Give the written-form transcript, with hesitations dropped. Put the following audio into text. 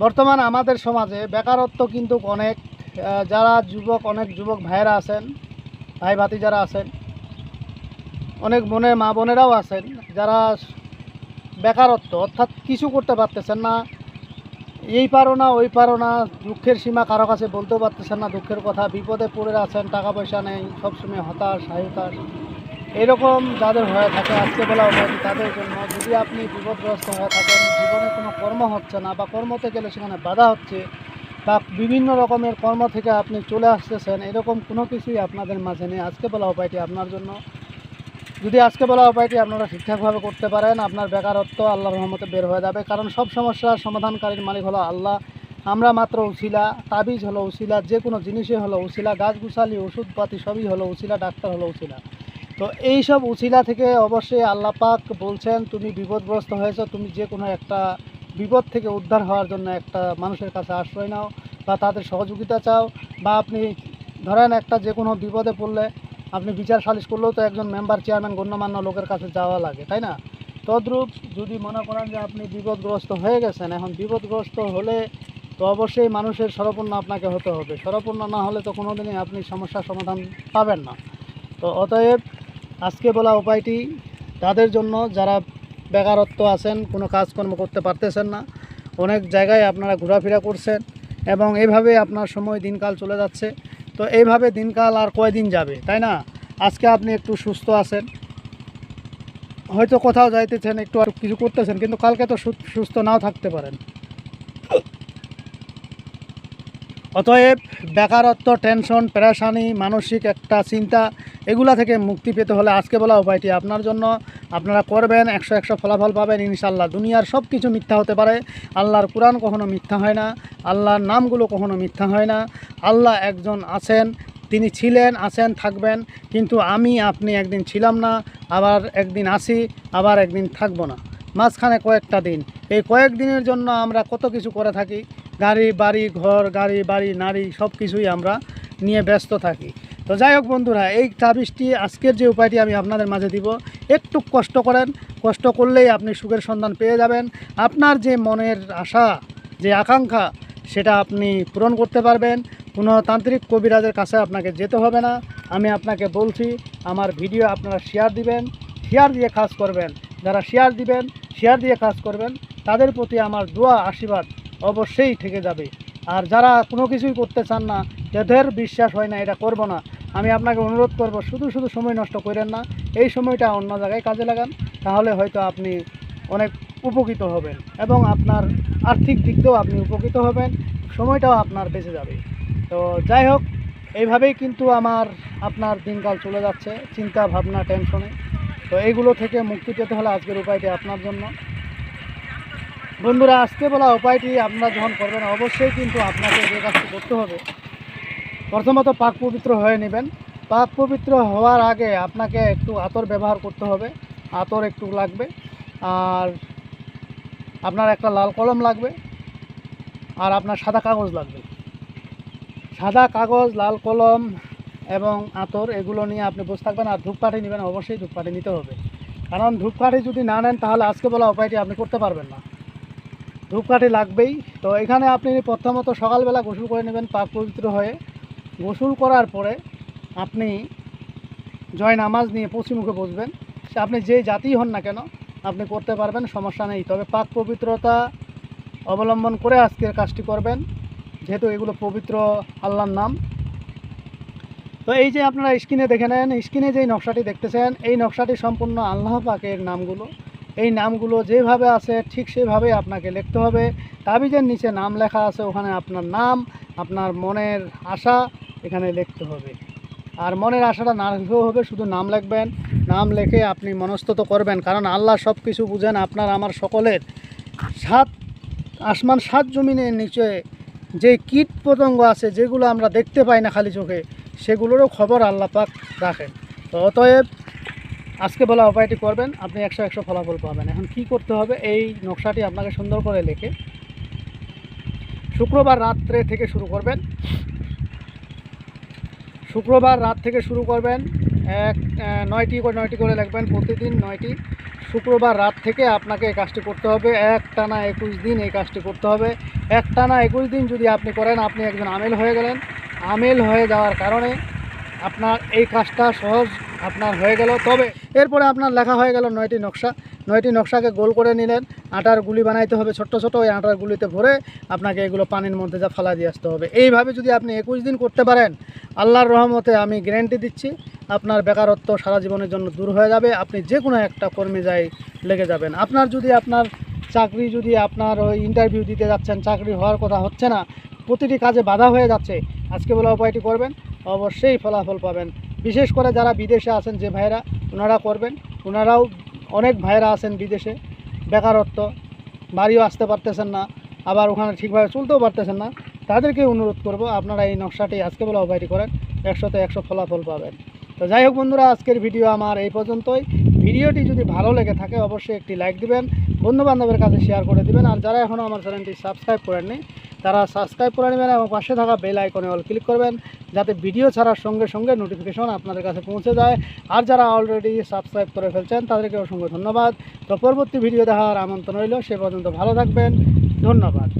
বর্তমান আমাদের সমাজে বেকারত্ব কিন্তু অনেক, যারা অনেক যুবক ভাইয়েরা আছেন, ভাই ভাতি যারা আছেন, অনেক মা বোনেরাও আছেন যারা বেকারত্ব অর্থাৎ কিছু করতে পারতেছেন না, এই পারো না ওই পারো না, দুঃখের সীমা কারো কাছে বলতেও পারতেছেন না দুঃখের কথা, বিপদে পড়ে আছেন, টাকা পয়সা নেই, সবসময় হতাশ হায়তাশ, এরকম যাদের হয়ে থাকে আজকে বলা হয় তাদের জন্য, যদি আপনি বিপদগ্রস্ত হয়ে থাকেন, জীবনে কোনো কর্ম হচ্ছে না বা কর্মতে গেলে সেখানে বাধা হচ্ছে বা বিভিন্ন রকমের কর্ম থেকে আপনি চলে আসতেছেন, এরকম কোনো কিছুই আপনাদের মাঝে নেই, আজকে বলা উপায়টি আপনার জন্য। যদি আজকে বলা উপায়টি আপনারা ঠিকঠাকভাবে করতে পারেন, আপনার বেকারত্ব আল্লাহর রহমতে বের হয়ে যাবে। কারণ সব সমস্যার সমাধানকারীর মালিক হলো আল্লাহ, আমরা মাত্র উসিলা, তাবিজ হলো উসিলা, যে কোনো জিনিসই হলো উসিলা, গাছগুছালি ওষুধপাতি সবই হলো উসিলা, ডাক্তার হলো উসিলা। তো এই সব উসিলা থেকে অবশ্যই আল্লাহ পাক বলছেন, তুমি বিপদগ্রস্ত হয়েছো, তুমি যে কোনো একটা বিপদ থেকে উদ্ধার হওয়ার জন্য একটা মানুষের কাছে আশ্রয় নাও বা তাদের সহযোগিতা চাও, বা আপনি ধরেন একটা যে কোনো বিপদে পড়লে আপনি বিচার সালিশ করলেও তো একজন মেম্বার চেয়ারম্যান গণ্যমান্য লোকের কাছে যাওয়া লাগে, তাই না? তদ্রূপ যদি মনে করেন যে আপনি বিপদগ্রস্ত হয়ে গেছেন, এখন বিপদগ্রস্ত হলে তো অবশ্যই মানুষের শরণাপন্ন আপনাকে হতে হবে, শরণাপন্ন না হলে তো কোনো দিনই আপনি সমস্যার সমাধান পাবেন না। তো অতএব আজকে বলা উপায়টি তাদের জন্য যারা বেকারত্ব আছেন, কোনো কাজকর্ম করতে পারতেছেন না, অনেক জায়গায় আপনারা ঘোরাফেরা করছেন এবং এইভাবে আপনার সময় দিনকাল চলে যাচ্ছে। তো এইভাবে দিনকাল আর কয়দিন যাবে, তাই না? আজকে আপনি একটু সুস্থ আছেন, হয়তো কোথাও যাইতেছেন, একটু আর কিছু করতেছেন, কিন্তু কালকে তো সুস্থ নাও থাকতে পারেন। অতএব বেকারত্ব, টেনশন, পেরেশানি, মানসিক একটা চিন্তা, এগুলা থেকে মুক্তি পেতে হলে আজকে বলা উপায়টি আপনার জন্য। আপনারা করবেন, 100 ফলাফল পাবেন ইনশাল্লাহ। দুনিয়ার সব কিছু মিথ্যা হতে পারে, আল্লাহর কোরআন কখনো মিথ্যা হয় না, আল্লাহর নামগুলো কখনো মিথ্যা হয় না। আল্লাহ একজন আছেন, তিনি ছিলেন, আছেন, থাকবেন, কিন্তু আমি আপনি একদিন ছিলাম না, আবার একদিন আসি, আবার একদিন থাকবো না, মাঝখানে কয়েকটা দিন। এই কয়েকদিনের জন্য আমরা কত কিছু করে থাকি, গাড়ি বাড়ি ঘর, গাড়ি বাড়ি নারী সব কিছুই আমরা নিয়ে ব্যস্ত থাকি। তো যাই হোক বন্ধুরা, এই তাবিজটি আজকের যে উপায়টি আমি আপনাদের মাঝে দিব, একটু কষ্ট করেন, কষ্ট করলেই আপনি সুখের সন্ধান পেয়ে যাবেন। আপনার যে মনের আশা, যে আকাঙ্ক্ষা, সেটা আপনি পূরণ করতে পারবেন। কোনো তান্ত্রিক কবিরাজের কাছে আপনাকে যেতে হবে না। আমি আপনাকে বলছি, আমার ভিডিও আপনারা শেয়ার দিবেন, শেয়ার দিয়ে কাজ করবেন। যারা শেয়ার দিবেন, শেয়ার দিয়ে কাজ করবেন, তাদের প্রতি আমার দোয়া আশীর্বাদ অবশ্যই থেকে যাবে। আর যারা কোনো কিছুই করতে চান না, যাদের বিশ্বাস হয় না এটা করব না, আমি আপনাকে অনুরোধ করব, শুধু সময় নষ্ট করেন না, এই সময়টা অন্য জায়গায় কাজে লাগান, তাহলে হয়তো আপনি অনেক উপকৃত হবেন এবং আপনার আর্থিক দিক দিয়েও আপনি উপকৃত হবেন, সময়টাও আপনার বেঁচে যাবে। তো যাই হোক, এইভাবেই কিন্তু আপনার দিনকাল চলে যাচ্ছে চিন্তা ভাবনা টেনশনে। তো এইগুলো থেকে মুক্তি পেতে হলে আজকের উপায়টি আপনার জন্য। বন্ধুরা, আজকে বলা উপায়টি আপনারা যখন করবেন, অবশ্যই কিন্তু আপনাকে যে কাজটি করতে হবে, প্রথমত পাক পবিত্র হয়ে নেবেন। পাক পবিত্র হওয়ার আগে আপনাকে একটু আতর ব্যবহার করতে হবে, আতর একটু লাগবে, আর আপনার একটা লাল কলম লাগবে, আর আপনার সাদা কাগজ লাগবে। সাদা কাগজ, লাল কলম এবং আতর, এগুলো নিয়ে আপনি বসে থাকবেন। আর ধূপকাঠি নেবেন, অবশ্যই ধূপকাঠি নিতে হবে, কারণ ধূপকাঠি যদি না নেন তাহলে আজকে বলা উপায়টি আপনি করতে পারবেন না, ধূপকাঠি লাগবেই। তো এখানে আপনি প্রথমত সকালবেলা গোসল করে নেবেন পাক পবিত্র হয়ে। গোসল করার পরে আপনি জয় নামাজ নিয়ে পশ্চিমমুখে বসবেন। আপনি যেই জাতিই হন না কেন আপনি করতে পারবেন, সমস্যা নেই। তবে পাক পবিত্রতা অবলম্বন করে আজকের কাজটি করবেন, যেহেতু এগুলো পবিত্র আল্লাহর নাম। তো এই যে আপনারা স্ক্রিনে দেখে নেন, স্ক্রিনে যেই নকশাটি দেখতেছেন, এই নকশাটি সম্পূর্ণ আল্লাহ পাকের নামগুলো। এই নামগুলো যেভাবে আছে ঠিক সেভাবেই আপনাকে লিখতে হবে। তাবিজের নিচে নাম লেখা আছে, ওখানে আপনার নাম, আপনার মনের আশা এখানে লিখতে হবে। আর মনের আশাটা না লিখলেও হবে, শুধু নাম লিখবেন। নাম লিখে আপনি মনস্থত করবেন, কারণ আল্লাহ সব কিছু বুঝেন, আপনার আমার সকলের। সাত আসমান, সাত জমিনের নিচে যে কীট পতঙ্গ আছে, যেগুলো আমরা দেখতে পাই না খালি চোখে, সেগুলোরও খবর আল্লাহ পাক রাখেন। তো অতএব আজকে বলা উপায়টি করবেন, আপনি 100 ফলাফল পাবেন। এখন কি করতে হবে, এই নকশাটি আপনাকে সুন্দর করে লিখে শুক্রবার রাত্রে থেকে শুরু করবেন। শুক্রবার রাত থেকে শুরু করবেন, 9টি করে লিখবেন, প্রতিদিন 9টি শুক্রবার রাত থেকে আপনাকে এই কাজটি করতে হবে। একটানা 21 দিন এই কাজটি করতে হবে। একটানা 21 দিন যদি আপনি করেন, আপনি একজন আমেল হয়ে গেলেন। আমেল হয়ে যাওয়ার কারণে আপনার এই কাজটা সহজ আপনার হয়ে গেল। তবে এরপরে আপনার লেখা হয়ে গেল 9টি নকশা। 9টি নকশাকে গোল করে নিলেন। আটার গুলি বানাইতে হবে ছোট্ট ছোট, ওই আটার গুলিতে ভরে আপনাকে এগুলো পানির মধ্যে যা ফালা দিয়ে আসতে হবে। এইভাবে যদি আপনি 21 দিন করতে পারেন, আল্লাহর রহমতে আমি গ্যারান্টি দিচ্ছি আপনার বেকারত্ব সারা জীবনের জন্য দূর হয়ে যাবে। আপনি যে কোনো একটা কর্মে যাই লেগে যাবেন। আপনার যদি আপনার চাকরি, যদি আপনার ওই ইন্টারভিউ দিতে যাচ্ছেন, চাকরি হওয়ার কথা হচ্ছে না, প্রতিটি কাজে বাধা হয়ে যাচ্ছে, আজকে বলা উপায়টি করবেন, অবশ্যই ফলাফল পাবেন। বিশেষ করে যারা বিদেশে আছেন যে ভাইরা, ওনারা করবেন। ওনারাও অনেক ভাইরা আছেন বিদেশে, বেকারত্ব, বাড়িও আসতে পারতেছেন না, আবার ওখানে ঠিকভাবে চলতেও পারতেছেন না। তাদেরকে অনুরোধ করব আপনারা এই নকশাটি আজকে বলা উপায়টি করেন, 100তে 100 ফলাফল পাবেন। তো যাই হোক বন্ধুরা, আজকের ভিডিও আমার এই পর্যন্তই। ভিডিওটি যদি ভালো লেগে থাকে অবশ্যই একটি লাইক দিবেন, বন্ধুবান্ধবের কাছে শেয়ার করে দিবেন। আর যারা এখনও আমার চ্যানেলটি সাবস্ক্রাইব করেননি তারা সাবস্ক্রাইব করে নেবেন এবং পাশে থাকা বেল আইকনে অল ক্লিক করবেন, যাতে ভিডিও ছাড়ার সঙ্গে সঙ্গে নোটিফিকেশন আপনাদের কাছে পৌঁছে যায়। আর যারা অলরেডি সাবস্ক্রাইব করে ফেলছেন তাদেরকে অসংখ্য ধন্যবাদ। তো পরবর্তী ভিডিও দেখার আমন্ত্রণ রইল। সে পর্যন্ত ভালো থাকবেন। ধন্যবাদ।